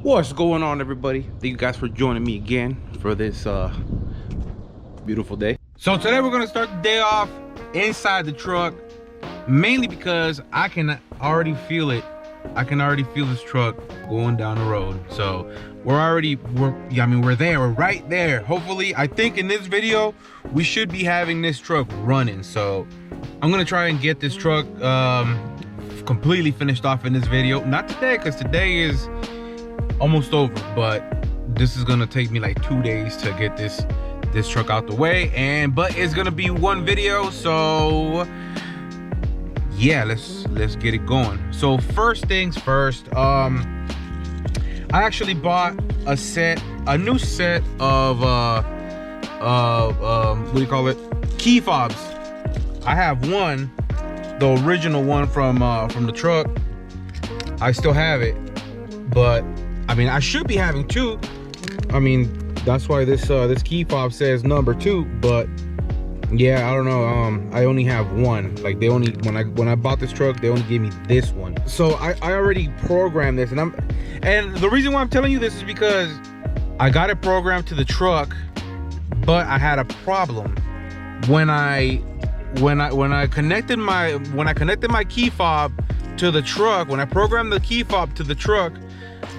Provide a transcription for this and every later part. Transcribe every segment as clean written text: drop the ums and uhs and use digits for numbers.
What's going on, everybody? Thank you guys for joining me again for this beautiful day. So today we're gonna start the day off inside the truck, mainly because I can already feel it. I can already feel this truck going down the road. So we're there, we're right there. Hopefully, I think in this video we should be having this truck running. So I'm gonna try and get this truck completely finished off in this video. Not today, because today is almost over, but this is gonna take me like 2 days to get this truck out the way, but it's gonna be one video. So yeah, let's get it going. So first things first, I actually bought a new set of what do you call it, key fobs. I have one, the original one from the truck. I still have it, but I mean, I should be having two. I mean, that's why this key fob says number 2, but yeah, I don't know. I only have one. Like, they only, when I bought this truck, they only gave me this one. So I already programmed this, and the reason why I'm telling you this is because I got it programmed to the truck, but I had a problem when I connected my key fob to the truck. When I programmed the key fob to the truck,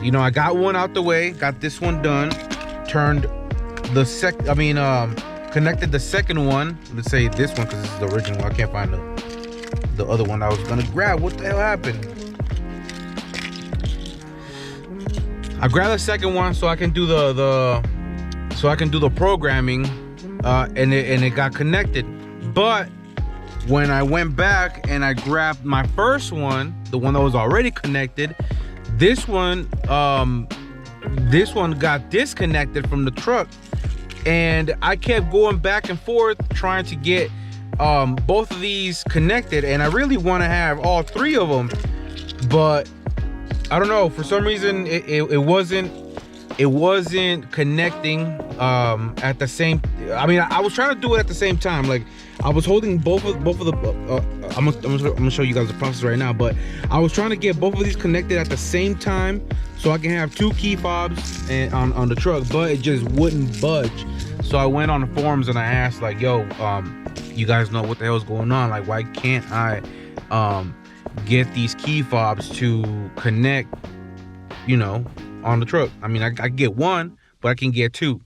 you know, I got one out the way, got this one done, connected the second one. Let's say this one, because this is the original one. I can't find the other one I was gonna grab. What the hell happened? I grabbed the second one so I can do the programming, and it got connected. But when I went back and I grabbed my first one, the one that was already connected, this one got disconnected from the truck, and I kept going back and forth trying to get both of these connected, and I really want to have all 3 of them, but I don't know, for some reason it wasn't connecting at the same. I mean, I was trying to do it at the same time. Like, I was holding both of the I'm gonna show you guys the process right now, but I was trying to get both of these connected at the same time so I can have 2 key fobs on the truck, but it just wouldn't budge. So I went on the forums and I asked, like, yo, you guys know what the hell is going on? Like, why can't I get these key fobs to connect, you know, on the truck? I mean, I get one, but I can get 2.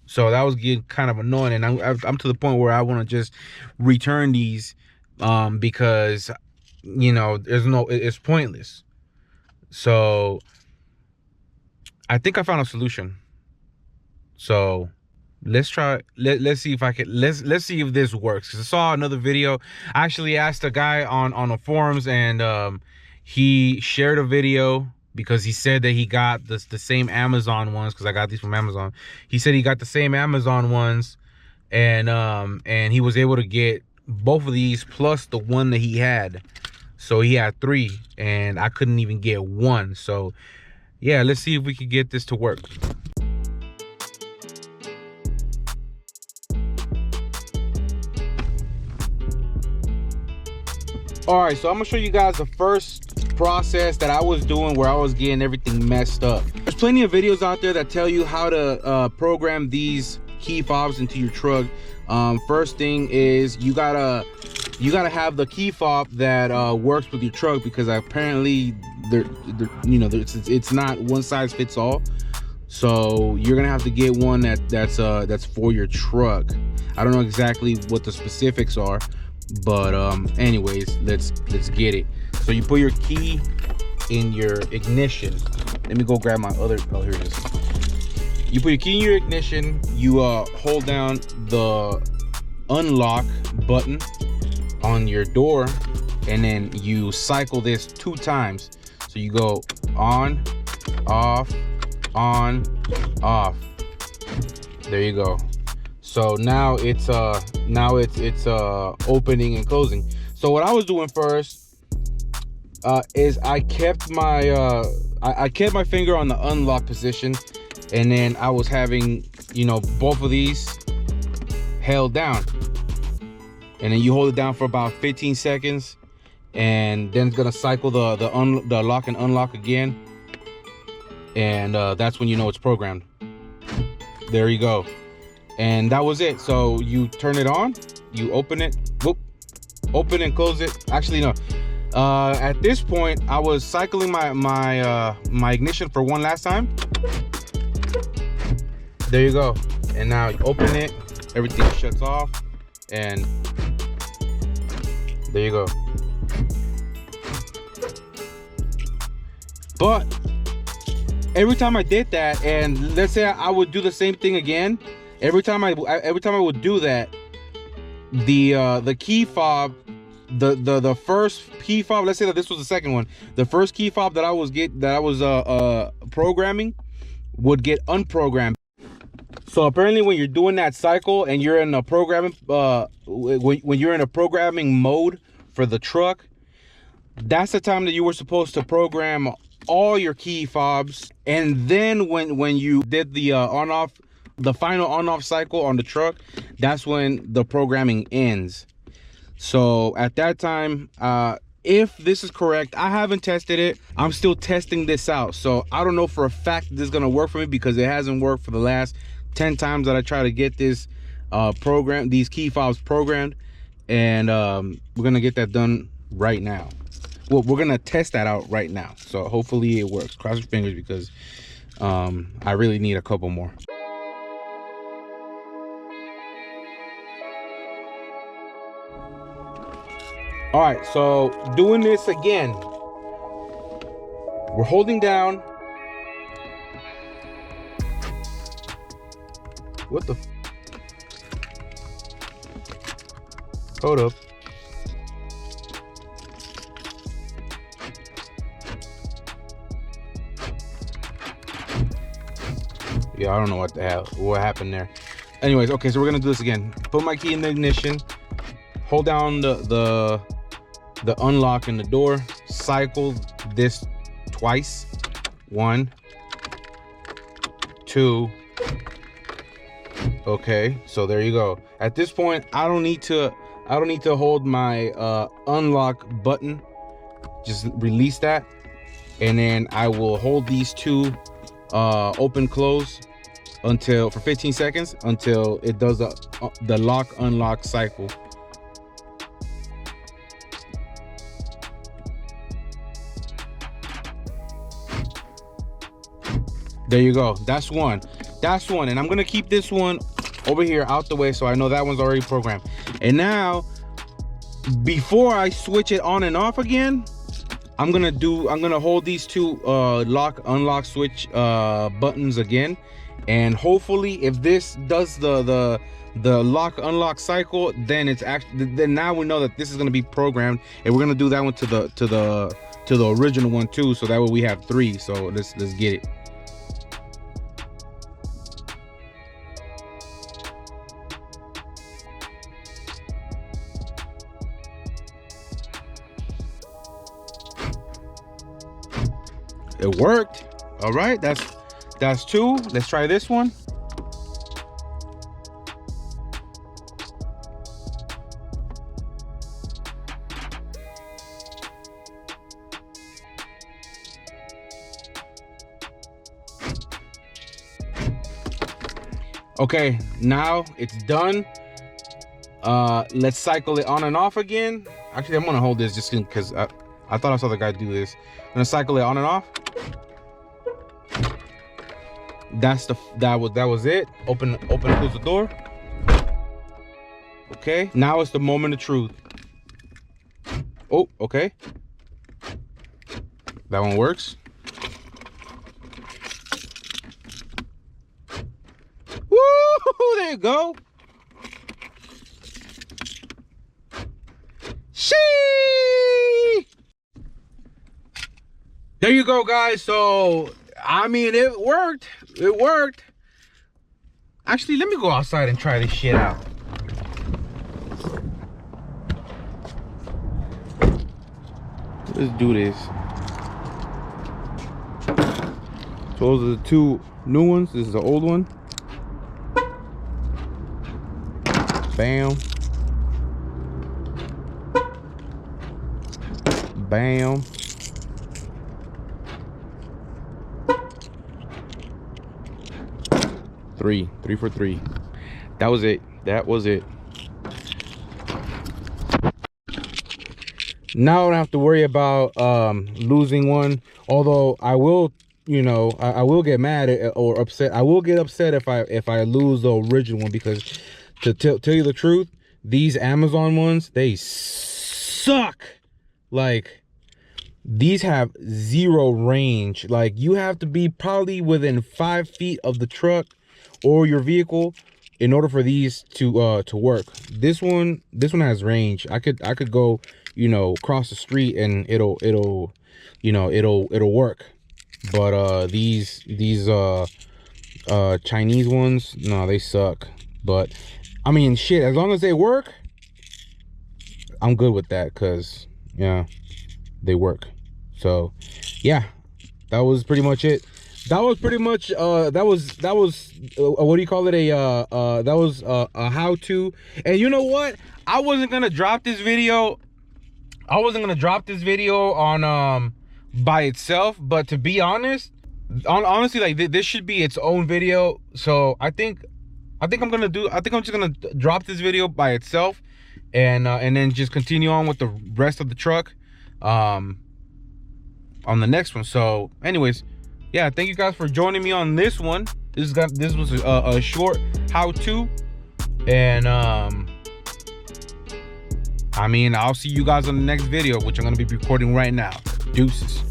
So that was getting kind of annoying, and I'm to the point where I want to just return these because, you know, it's pointless. So I think I found a solution. So let's try. Let's see if I can. Let's see if this works. Because I saw another video. I actually asked a guy on the forums, and he shared a video, because he said that he got the same Amazon ones, because I got these from Amazon. He said he got the same Amazon ones, and he was able to get both of these plus the one that he had. So he had 3, and I couldn't even get one. So yeah, let's see if we could get this to work. All right, so I'm gonna show you guys the first process that I was doing where I was getting everything messed up. There's plenty of videos out there that tell you how to program these key fobs into your truck. First thing is you gotta have the key fob that works with your truck, because apparently it's not one size fits all. So you're gonna have to get one that's for your truck. I don't know exactly what the specifics are, but anyways, let's get it. So you put your key in your ignition. Let me go grab my other. Oh, here it is. You put your key in your ignition. You hold down the unlock button on your door, and then you cycle this 2 times. So you go on, off, on, off. There you go. So now it's opening and closing. So what I was doing first is I kept my finger on the unlock position, and then I was having, you know, both of these held down, and then you hold it down for about 15 seconds, and then it's gonna cycle the lock and unlock again. and that's when you know it's programmed. There you go. And that was it. So you turn it on, you open it, whoop, open and close it. Actually, no. At this point, I was cycling my ignition for one last time. There you go. And now you open it, everything shuts off, and there you go. But every time I did that, and let's say I would do the same thing again, every time I would do that, the key fob, the first key fob, let's say that this was the second one, the first key fob that I was programming would get unprogrammed. So apparently when you're doing that cycle and you're in a programming when you're in a programming mode for the truck, that's the time that you were supposed to program all your key fobs. And then when you did the the final on-off cycle on the truck, that's when the programming ends. So at that time, if this is correct, I haven't tested it, I'm still testing this out, so I don't know for a fact this is gonna work for me, because it hasn't worked for the last 10 times that I try to get this these key fobs programmed. And we're gonna get that done right now. Well, we're gonna test that out right now, so hopefully it works. Cross your fingers, because I really need a couple more. All right, so doing this again, we're holding down. What the? Hold up. Yeah, I don't know what the hell, what happened there. Anyways, okay, so we're gonna do this again. Put my key in the ignition, hold down the unlock in the door, cycle this twice. 1, 2. Okay, so there you go. At this point, I don't need to hold my unlock button. Just release that, and then I will hold these two open close for 15 seconds until it does the lock unlock cycle. There you go. That's one. And I'm gonna keep this one over here out the way, so I know that one's already programmed. And now, before I switch it on and off again, I'm gonna hold these two lock unlock switch buttons again, and hopefully if this does the lock unlock cycle, then then now we know that this is going to be programmed, and we're going to do that one to the original one too, so that way we have 3. So let's get it. It worked. All right, that's 2. Let's try this one. Okay, now it's done. Let's cycle it on and off again. Actually, I'm gonna hold this just because I thought I saw the guy do this. I'm gonna cycle it on and off. That was it. Open and close the door. Okay, now it's the moment of truth. Oh, okay. That one works. Woo! There you go. Sheesh! There you go, guys. So, I mean, it worked. It worked. Actually, let me go outside and try this shit out. Let's do this. So those are the 2 new ones. This is the old one. Bam. Bam. 3 for 3. That was it. Now I don't have to worry about losing one, although I will, you know, I will get mad or upset. I will get upset if I lose the original one, because to tell you the truth, these Amazon ones, they suck. Like, these have 0 range. Like, you have to be probably within 5 feet of the truck or your vehicle in order for these to work. This one has range. I could go, you know, cross the street and it'll you know, it'll work. But these Chinese ones, no, they suck. But I mean, shit, as long as they work, I'm good with that, because yeah, they work. So yeah, that was pretty much it. That was pretty much that was what do you call it, that was a how-to. And you know what, I wasn't gonna drop this video on by itself, but to be honest, honestly, like, this should be its own video. So I think I'm just gonna drop this video by itself, and then just continue on with the rest of the truck on the next one. So anyways, yeah, thank you guys for joining me on this one. This was a short how-to, and I mean, I'll see you guys on the next video, which I'm gonna be recording right now. Deuces.